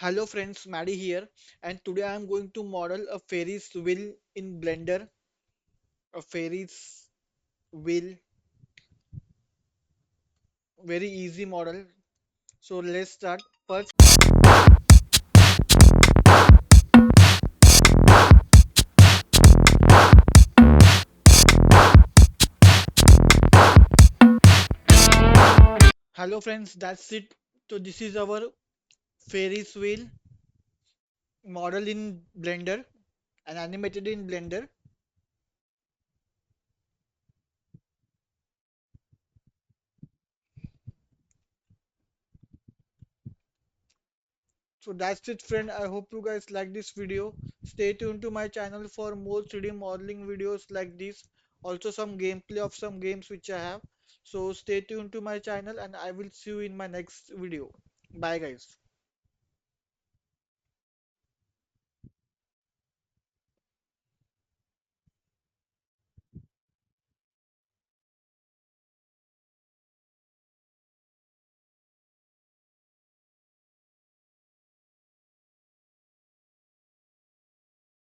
Hello friends, Maddie here, and today I am going to model a Ferris wheel in Blender. A Ferris wheel, very easy model. So let's start. First, hello friends, that's it. So this is our Ferris wheel model in Blender and animated in Blender. So that's it, friend. I hope you guys like this video. Stay tuned to my channel for more 3D modeling videos like this. Also some gameplay of some games which I have. So stay tuned to my channel and I will see you in my next video. Bye guys.